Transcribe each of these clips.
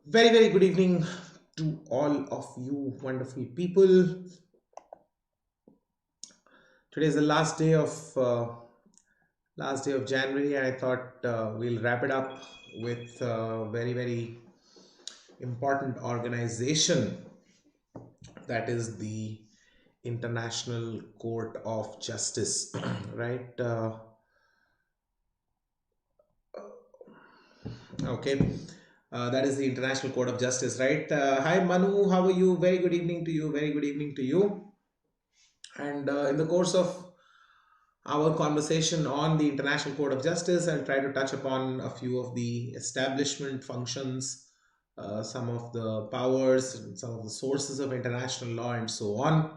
Very good evening to all of you wonderful people. Today is the last day of January, and I thought we'll wrap it up with a very important organization, that is the International Court of Justice, right? Okay. That is the International Court of Justice, right? Hi Manu, how are you? Very good evening to you. Very good evening to you. And in the course of our conversation on the International Court of Justice, I'll try to touch upon a few of the establishment functions, some of the powers, and some of the sources of international law, and so on,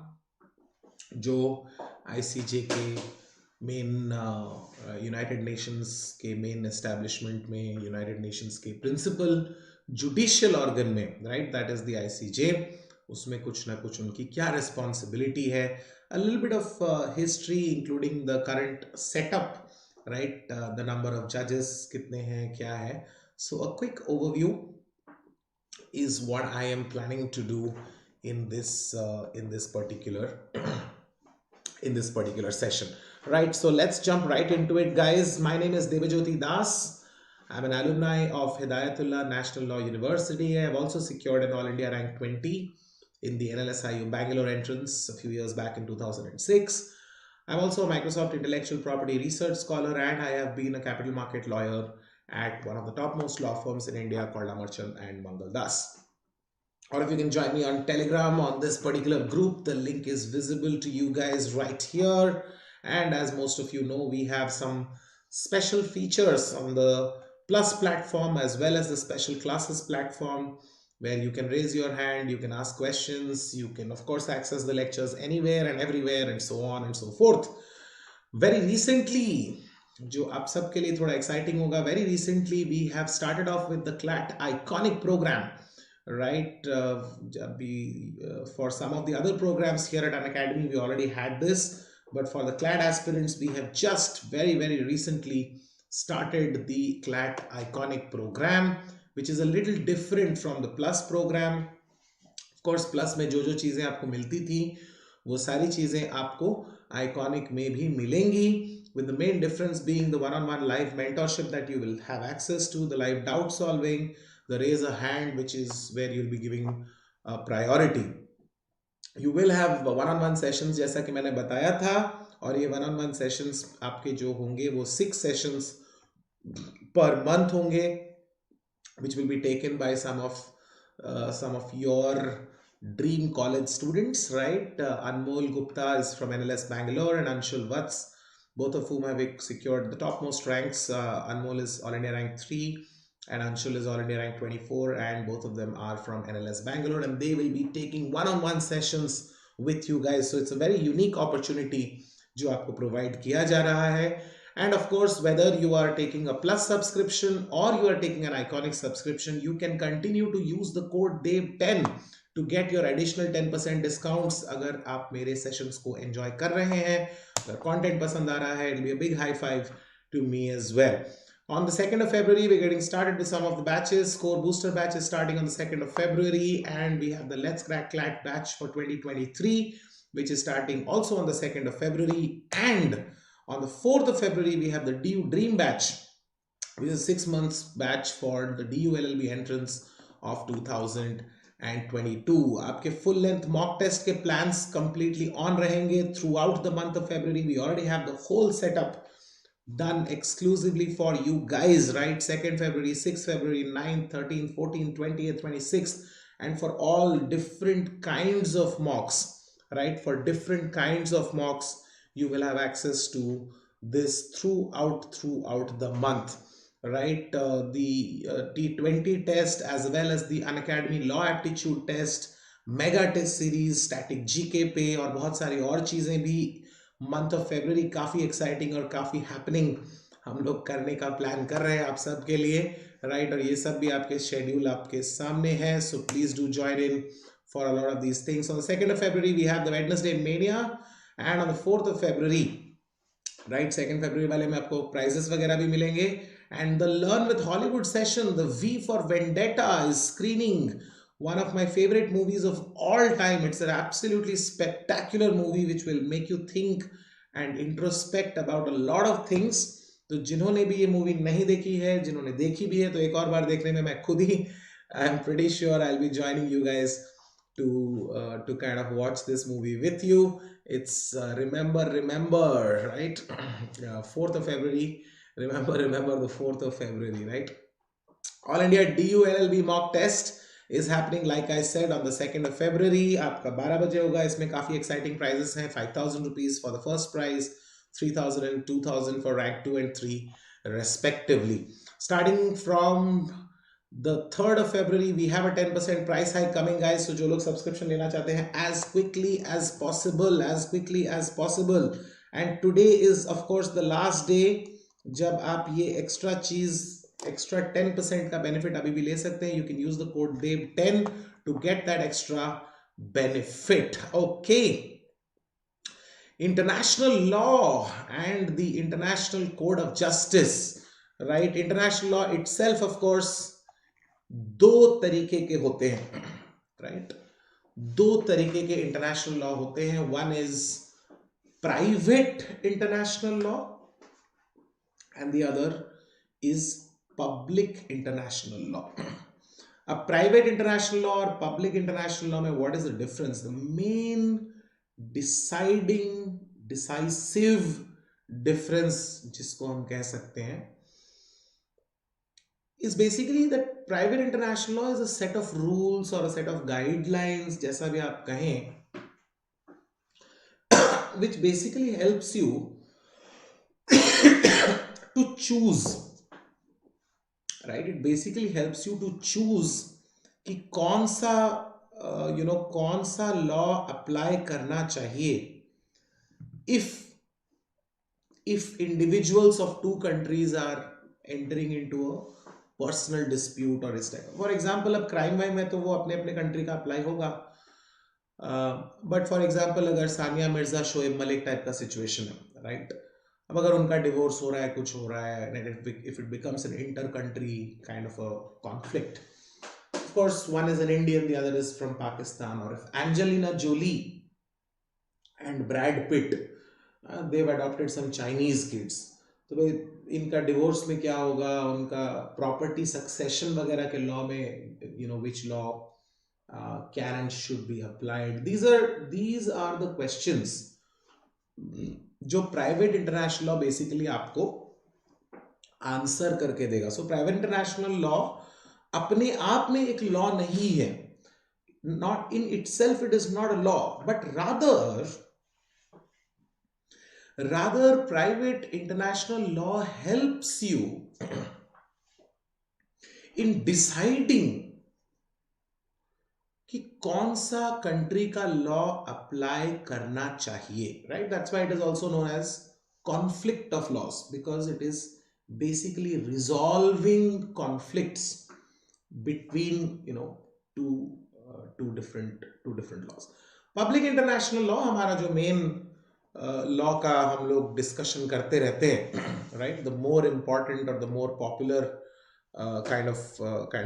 जो ICJ के main United Nations के main establishment में United Nations के principal judicial organ में, right, that is the ICJ, उसमें कुछ ना कुछ उनकी क्या रिस्पॉन्सिबिलिटी है, a little bit of history including the current setup, right, the number of judges कितने हैं, क्या है. So a quick overview is what I am planning to do in this particular in this particular session, right? So let's jump right into it, guys. My name is Debajyoti Das. I'm an alumni of Hidayatullah National Law University. I have also secured an All India rank 20 in the NLSIU Bangalore entrance a few years back in 2006. I'm also a Microsoft Intellectual Property Research Scholar, and I have been a capital market lawyer at one of the topmost law firms in India called Amarchand and Mangal Das. Or if you can join me on Telegram on this particular group, the link is visible to you guys right here. And as most of you know, we have some special features on the Plus platform as well as the special classes platform, where you can raise your hand, you can ask questions, you can of course access the lectures anywhere and everywhere, and so on and so forth. Very recently, जो आप सबके लिए थोड़ा exciting होगा, very recently we have started off with the CLAT iconic program, right? For some of the other programs here at Unacademy, we already had this, but for the CLAT aspirants, we have just very recently started the CLAT iconic program, which is a little different from the Plus program. Of course, Plus में जो चीजें आपको मिलती थी, वो सारी चीजें आपको iconic में भी मिलेंगी, with the main difference being the one-on-one live mentorship that you will have access to, the live doubt solving, the raise a hand, which is where you'll be giving priority. You will have one-on-one sessions जैसा कि मैंने बताया था, और ये one-on-one sessions आपके जो होंगे वो 6 sessions per month होंगे, which will be taken by some of your dream college students, right? Anmol Gupta is from NLS Bangalore, and Anshul Vats, both of whom have secured the topmost ranks. Anmol is All India rank 3 and Anshul is All India rank 24, and both of them are from NLS Bangalore, and they will be taking one-on-one sessions with you guys. So it's a very unique opportunity जो आपको provide किया जा रहा है. And of course, whether you are taking a Plus subscription or you are taking an iconic subscription, you can continue to use the code DAVE10 to get your additional 10% discounts. अगर आप मेरे sessions को enjoy कर रहे हैं, अगर content पसंद आ रहा है, it'll be a big high five to me as well. On the 2nd of February, we're getting started with some of the batches. Core booster batch is starting on the 2nd of February, and we have the Let's Crack CLAT batch for 2023, which is starting also on the 2nd of February. And on the 4th of February, we have the DU Dream batch, which is a 6 months batch for the DU LLB entrance of 2022. आपके full length mock test के plans completely on रहेंगे throughout the month of February. We already have the whole setup done exclusively for you guys, right? 2nd February, 6th February, 9th, 13th, 14th, 20th, 26th, and for all different kinds of mocks, right? For different kinds of mocks, you will have access to this throughout the month, right? The T20 test as well as the Unacademy Law Aptitude test, Mega Test Series, Static GK पे और बहुत सारी और चीज़ें भी month of February काफ़ी exciting और काफ़ी हैपनिंग हम लोग करने का प्लान कर रहे हैं आप सब के लिए, राइट? और ये सब भी आपके शेड्यूल आपके सामने है, so please do join in for a lot of these things. On the 2nd of February we have the Wednesday Mania, and on the 4th of February, right, 2nd February वाले में आपको prices वगैरह भी मिलेंगे, And the Learn with Hollywood session, the V for Vendetta, is screening one of my favorite movies of all time. It's an absolutely spectacular movie which will make you think and introspect about a lot of things. तो जिन्होंने भी ये movie नहीं देखी है, जिन्होंने देखी भी है, तो एक और बार देखने में मैं खुद ही I am pretty sure I will be joining you guys to kind of watch this movie with you. It's remember, right? 4th of February. Remember the 4th of February, right? All India DULLB mock test is happening, like I said, on the 2nd of February. आपका 12 बजे होगा. इसमें काफी exciting prizes हैं. 5,000 rupees for the first prize, 3,000 and 2,000 for rank 2 and 3 respectively. Starting from the 3rd of February, we have a 10% price hike coming, guys. So जो लोग subscription लेना चाहते हैं, as quickly as possible. And today is of course the last day जब आप ये extra 10% का benefit अभी भी ले सकते हैं. You can use the code DEB10 to get that extra benefit. Okay. International law and the International Code of Justice, right? International law itself, of course, दो तरीके के होते हैं, राइट? दो तरीके के इंटरनेशनल लॉ होते हैं. One is private international law and the other is public international law. अब प्राइवेट इंटरनेशनल लॉ और पब्लिक इंटरनेशनल लॉ में what is the difference? The main decisive difference जिसको हम कह सकते हैं is basically that private international law is a set of rules or a set of guidelines, जैसा भी आप कहें, which basically helps you to choose, right? It basically helps you to choose कि कौन सा कौन सा लॉ अप्लाई करना चाहिए if individuals of two countries are entering into a personal dispute और इस टाइप. फॉर एग्जाम्पल अब क्राइम वाइम है तो वो अपने अपने कंट्री का अप्लाई होगा. बट फॉर एग्जाम्पल अगर सानिया मिर्जा शोएब मलिक टाइप का सिचुएशन है, राइट? अब अगर उनका डिवोर्स हो रहा है, कुछ हो रहा है, if it becomes an inter country kind of a conflict, of course one is an Indian, the other is from Pakistan. और if Angelina Jolie and Brad Pitt they have adopted some Chinese kids, तो भाई इनका divorce में क्या होगा? उनका property succession वगैरह के लॉ में which law can and should be applied? These are the questions जो प्राइवेट इंटरनेशनल लॉ बेसिकली आपको आंसर करके देगा. सो प्राइवेट इंटरनेशनल लॉ अपने आप में एक लॉ नहीं है. Not in itself it is not a law, but rather private international law helps you in deciding कि कौन सा कंट्री का लॉ अप्लाई करना चाहिए, right? That's why it is also known as conflict of laws, because it is basically resolving conflicts between two different laws. Public international law हमारा जो main law का हम लोग डिस्कशन करते रहते हैं, राइट? द मोर इम्पॉर्टेंट और the more popular kind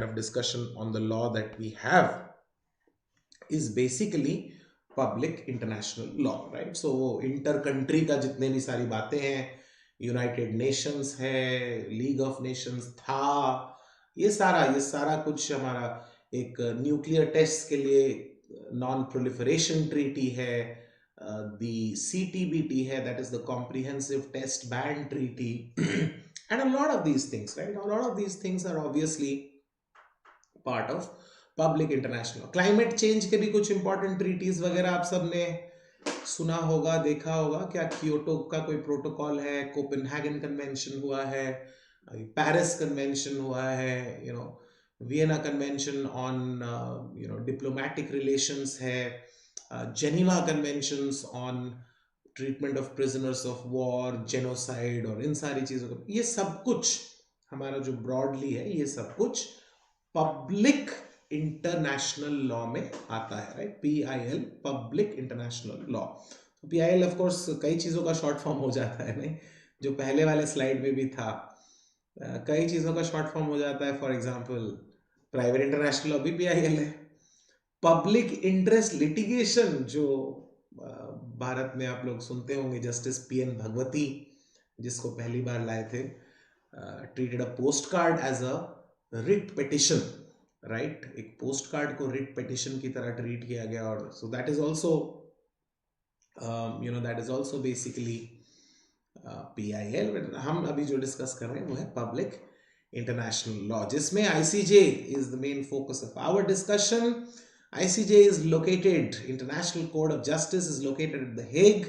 of discussion on the law that we have is basically public international law, right? So inter country का जितने भी सारी बातें हैं, यूनाइटेड नेशंस है, लीग ऑफ नेशंस था, ये सारा कुछ हमारा एक न्यूक्लियर टेस्ट के लिए नॉन प्रोलिफरेशन ट्रीटी है, the CTBT है, that is the Comprehensive Test Ban Treaty, and a lot of these things, right? A lot of these things are obviously part of public international. Climate change के भी कुछ important treaties वगैरह आप सबने सुना होगा, देखा होगा. क्या क्योटो का कोई प्रोटोकॉल है, कोपेनहेगन कन्वेंशन हुआ है, पेरिस कन्वेंशन हुआ है, Vienna convention on diplomatic relations है, Geneva Conventions on treatment of prisoners of war, genocide, और इन सारी चीजों को, ये सब कुछ हमारा जो ब्रॉडली है, ये सब कुछ पब्लिक इंटरनेशनल लॉ में आता है, right? PIL, public international law. तो PIL ऑफ कोर्स कई चीजों का शॉर्ट फॉर्म हो जाता है, नहीं? जो पहले वाले स्लाइड में भी था, कई चीज़ों का शॉर्ट फॉर्म हो जाता है, for example private international law भी PIL है। पब्लिक इंटरेस्ट लिटिगेशन जो अ, भारत में आप लोग सुनते होंगे, जस्टिस PN भगवती जिसको पहली बार लाए थे, treated a post card as a writ petition, right. एक पोस्ट कार्ड को रिट पिटिशन की तरह ट्रीट किया गया, और so that is also that is also basically PIL। हम अभी जो डिस्कस कर रहे हैं वो है पब्लिक इंटरनेशनल लॉ, जिसमें ICJ is the main focus of our discussion. ICJ is located, International Court of Justice is located at The Hague.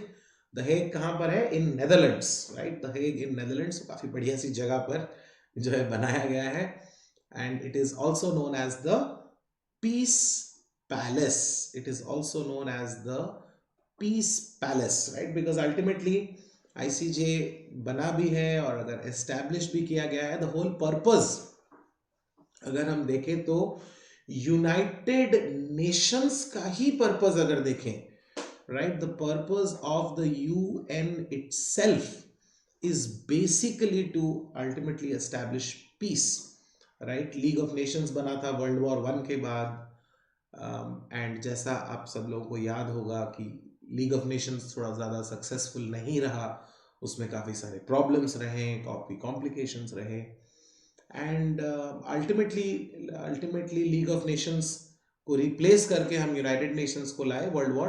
The Hague कहाँ पर है? In Netherlands, right? The Hague in Netherlands, काफी बढ़िया सी जगह पर जो है बनाया गया है, and it is also known as the Peace Palace. It is also known as the Peace Palace, right? Because ultimately ICJ बना भी है और अगर एस्टैब्लिश भी किया गया है, द होल पर्पस अगर हम देखें तो यूनाइटेड नेशंस का ही पर्पस अगर देखें, right, the purpose of the UN itself is basically to ultimately establish peace, right. League of Nations बना था World War I के बाद, एंड जैसा आप सब लोगों को याद होगा कि लीग ऑफ नेशंस थोड़ा ज़्यादा सक्सेसफुल नहीं रहा, उसमें काफ़ी सारे प्रॉब्लम्स रहे, काफ़ी कॉम्प्लिकेशंस रहे, and ultimately league of Nations को रिप्लेस करके हम यूनाइटेड नेशंस को लाए World War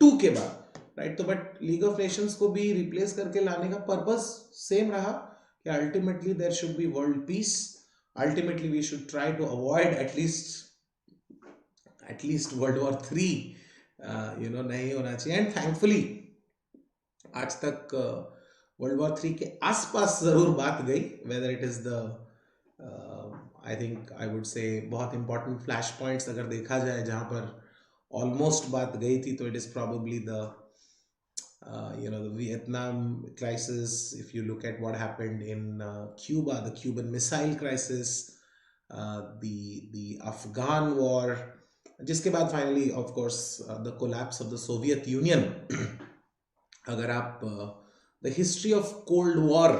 II के बाद, राइट। तो बट लीग ऑफ नेशंस को भी रिप्लेस करके लाने का पर्पस सेम रहा कि ultimately there should be world peace, ultimately we should try to avoid at least World War III नहीं होना चाहिए, एंड थैंकफुली आज तक World War III के आसपास जरूर बात गई, whether it is the I think I would say बहुत इंपॉर्टेंट फ्लैश पॉइंट्स अगर देखा जाए जहां पर ऑलमोस्ट बात गई थी, तो it is probably the the Vietnam crisis. If you look at what happened in Cuba, the Cuban Missile Crisis, the Afghan War, जिसके बाद finally of course the collapse of the Soviet union. अगर आप the history of cold war,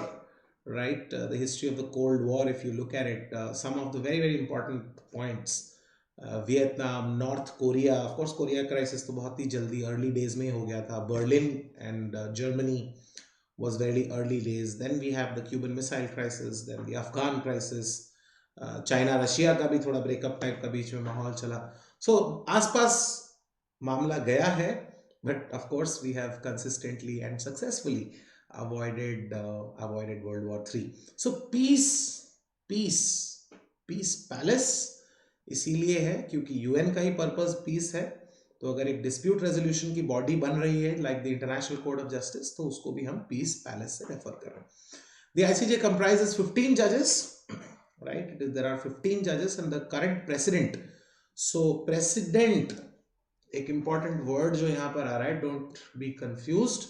right, the history of the Cold War, if you look at it, some of the very important points, Vietnam, North Korea, of course Korea crisis तो बहुत ही जल्दी early days में हो गया था, Berlin and Germany was very early days, then we have the Cuban Missile Crisis, then the Afghan crisis, China Russia का भी थोड़ा ब्रेकअप टाइप का बीच में माहौल चला, so आसपास मामला गया है, but of course we have consistently and successfully avoided World War III. So peace palace इसीलिए है क्योंकि UN का ही पर्पस पीस है, तो अगर एक डिस्प्यूट रेजोल्यूशन की बॉडी बन रही है like the International Court of Justice, तो उसको भी हम पीस पैलेस से रेफर कर रहे हैं। The ICJ comprises 15 judges, right? There are 15 judges and the current president. So president एक important word जो यहाँ पर आ रहा है, don't be confused.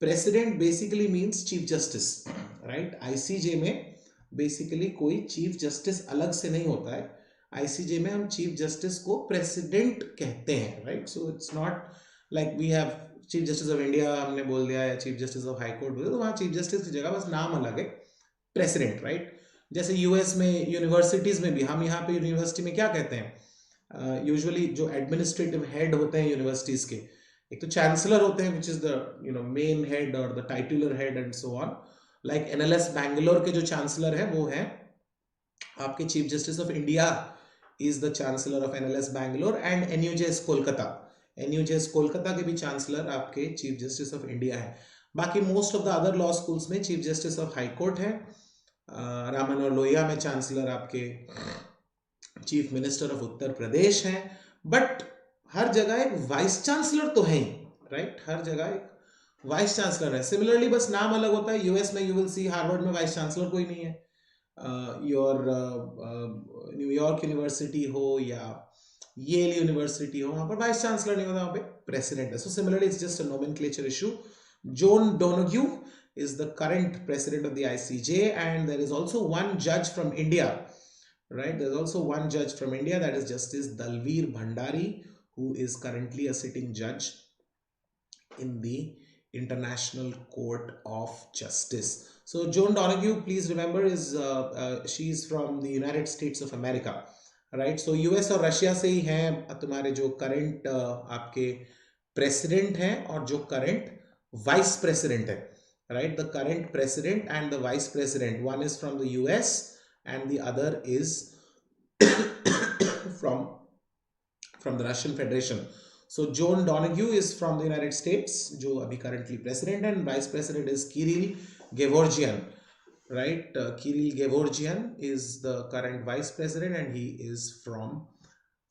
President basically means chief justice, right. ICJ में बेसिकली कोई चीफ जस्टिस अलग से नहीं होता है, आईसीजे में हम चीफ जस्टिस को प्रेसिडेंट कहते हैं, right. So it's not like we have chief justice of India हमने बोल दिया, या chief justice of high court बोल दिया, तो वहाँ चीफ जस्टिस की जगह बस नाम अलग है, प्रेसिडेंट, राइट। जैसे यूएस में यूनिवर्सिटीज में भी हम यहाँ पे यूनिवर्सिटी में क्या कहते हैं, यूजुअली जो एडमिनिस्ट्रेटिव हेड होते हैं यूनिवर्सिटीज के, एक तो चांसलर होते हैं which is the main head और the titular head and so on. Like NLS Bangalore के जो चांसलर है वो है आपके chief justice of India is the chancellor of NLS Bangalore, and NUJS Kolkata के भी चांसलर आपके चीफ जस्टिस ऑफ इंडिया है। बाकी most of the other law schools में chief justice of high court है, रामन और लोहिया में चांसलर आपके chief minister of Uttar Pradesh हैं, बट हर जगह एक वाइस चांसलर तो है ही, राइट। हर जगह एक वाइस चांसलर है, सिमिलरली बस नाम अलग होता है। यूएस में यू विल सी हार्वर्ड में वाइस चांसलर कोई नहीं है, योर न्यूयॉर्क यूनिवर्सिटी हो या येल यूनिवर्सिटी हो, वहां पर वाइस चांसलर नहीं होता, वहां पे प्रेसिडेंट है। So similarly it's just a nomenclature issue. John Donohue is the current president of the ICJ, and there is also one judge from India, right? There's also one judge from India, that is Justice Dalveer Bhandari, who is currently a sitting judge in the International Court of Justice. So Joan Donoghue, please remember, is she's from the United States of America, right? So US और Russia से ही हैं तुम्हारे जो current आपके president हैं और जो current vice president है, right? The current president and the vice president, one is from the US and the other is from the Russian Federation. So Joan Donoghue is from the United States, जो अभी currently president, and vice president is Kirill Gevorgyan, right? Kirill Gevorgyan is the current vice president and he is from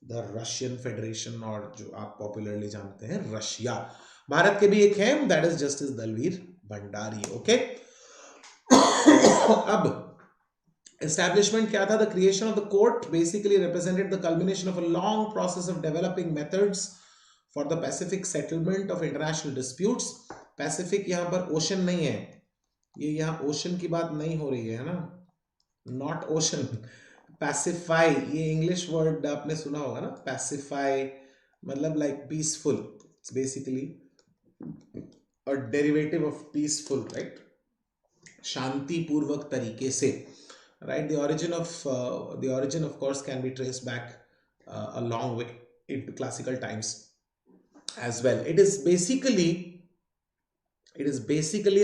the Russian Federation, और जो आप popularly जानते हैं Russia. Bharat के भी एक है, that is Justice Dalveer Bhandari. Okay. अब establishment क्या था? The creation of the court basically represented the culmination of a long process of developing methods for the Pacific settlement of international disputes. Pacific यहाँ पर ocean नहीं है, ये यहाँ ocean की बात नहीं हो रही है ना, not ocean. Pacify, ये English word आपने सुना होगा ना, pacify मतलब like peaceful. It's basically a derivative of peaceful, right? शांति पूर्वक तरीके से, right? The origin of course can be traced back a long way into classical times as well. It is basically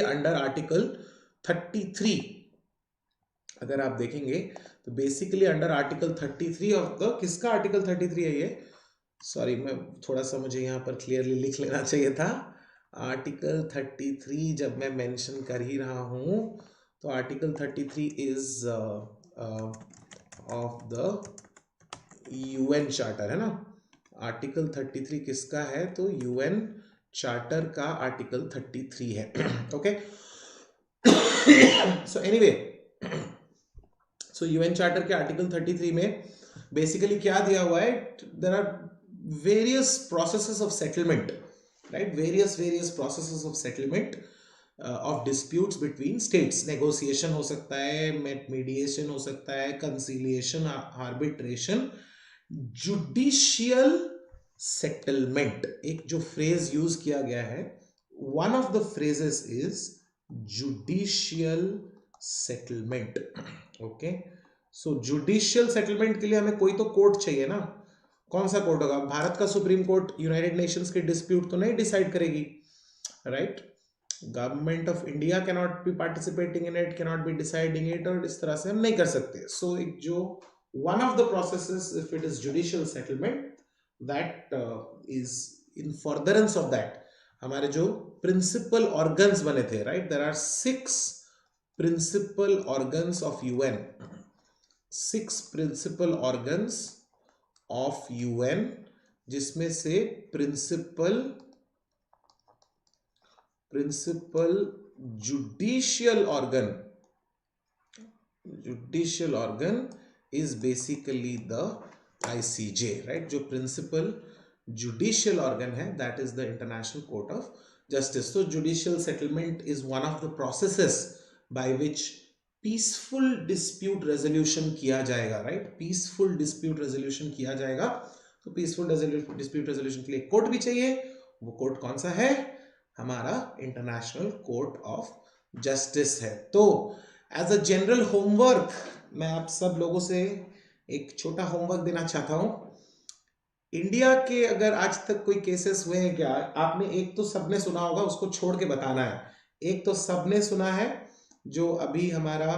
under Article 33. अगर आप देखेंगे तो basically under Article 33 of the, किसका Article 33 है ये? Sorry, मैं थोड़ा सा, मुझे यहाँ पर clearly लिख लेना चाहिए था. Article 33 जब मैं mention कर ही रहा हूँ तो Article 33 is of the UN Charter, है ना? Article 33 किसका है? तो UN Charter का Article 33 है. Okay. So anyway, so UN Charter के Article 33 में basically क्या दिया हुआ है? There are various processes of settlement, right? Various processes of settlement of disputes between states. Negotiation हो सकता है, mediation हो सकता है, conciliation, arbitration, judicial settlement. एक जो phrase use किया गया है, one of the phrases is judicial settlement. Okay, so judicial settlement के लिए हमें कोई तो कोर्ट चाहिए ना. कौन सा कोर्ट होगा? भारत का सुप्रीम कोर्ट यूनाइटेड नेशंस के डिस्प्यूट तो नहीं डिसाइड करेगी, right? Government of India can not be participating in it, can not be deciding it, और इस तरह से हम नहीं कर सकते. सो एक जो one of the processes, if it is judicial settlement, that is in furtherance of that हमारे जो प्रिंसिपल ऑर्गन्स बने थे, right? There are 6 principal organs of UN, 6 principal organs of UN, जिसमें से principal judicial organ is basically the ICJ, right? जो principal judicial organ है, that is the International Court of Justice. तो judicial settlement is one of the processes by which peaceful dispute resolution किया जाएगा, right? Peaceful dispute resolution किया जाएगा. तो peaceful dispute resolution के लिए कोर्ट भी चाहिए. वो कोर्ट कौन सा है? हमारा इंटरनेशनल कोर्ट ऑफ जस्टिस है. तो एज अ जनरल होमवर्क मैं आप सब लोगों से एक छोटा होमवर्क देना चाहता हूं. इंडिया के अगर आज तक कोई केसेस हुए हैं क्या? आपने एक तो सबने सुना होगा, उसको छोड़ के बताना है. एक तो सबने सुना है जो अभी हमारा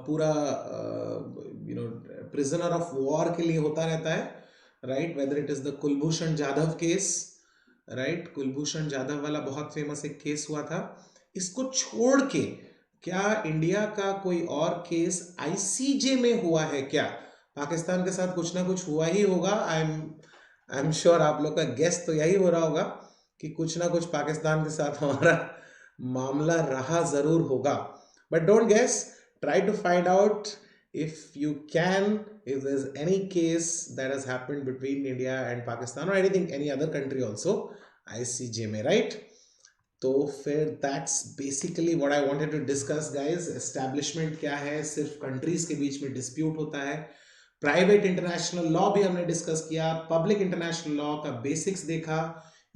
पूरा प्रिजनर ऑफ वॉर के लिए होता रहता है, right? Whether it is the Kulbhushan Jadhav case, right? Kulbhushan Jadhav वाला बहुत फेमस एक केस हुआ था. इसको छोड़ के क्या इंडिया का कोई और केस ICJ में हुआ है क्या? पाकिस्तान के साथ कुछ ना कुछ हुआ ही होगा. आई एम श्योर आप लोग का गेस तो यही हो रहा होगा कि कुछ ना कुछ पाकिस्तान के साथ हमारा मामला रहा जरूर होगा. But don't guess, try to find out if you can, if there's any case that has happened between India and Pakistan or anything, any other country also ICJ में, right? तो फिर that's basically what I wanted to discuss, guys. Establishment क्या है? सिर्फ countries के बीच में dispute होता है. Private international law भी हमने discuss किया. Public international law का basics देखा.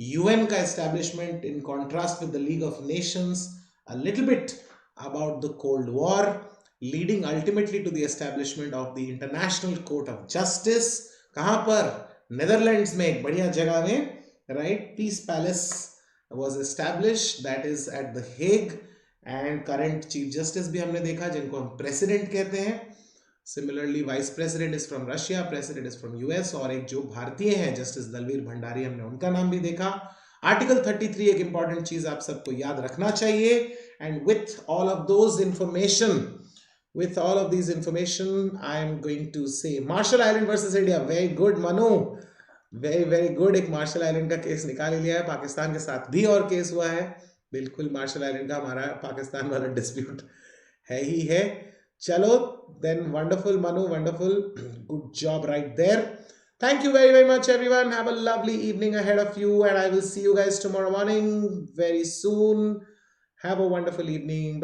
UN का establishment in contrast with the League of Nations, a little bit about the Cold War, leading ultimately to the establishment of the International Court of Justice. कहाँ पर? Netherlands में एक बढ़िया जगह में, right? Peace Palace was established, that is at the Hague, and current Chief Justice भी हमने देखा जिनको हम President कहते हैं. Similarly, Vice President is from Russia, President is from US, और एक जो भारतीय हैं जस्टिस दलवीर भंडारी, हमने उनका नाम भी देखा. आर्टिकल 33 एक इंपॉर्टेंट चीज आप सबको याद रखना चाहिए. And with all of those information, with all of these information, I am going to say Marshall Island versus India. Very good, Manu. very good. एक मार्शल आइलैंड का केस निकाल लिया है. पाकिस्तान के साथ भी और केस हुआ है. बिल्कुल मार्शल आइलैंड का हमारा पाकिस्तान वाला डिस्प्यूट है ही है. चलो, then wonderful, Manu, wonderful. Good job right there. Thank you very much, everyone. Have a lovely evening ahead of you, and I will see you guys tomorrow morning very soon. Have a wonderful evening. Bye.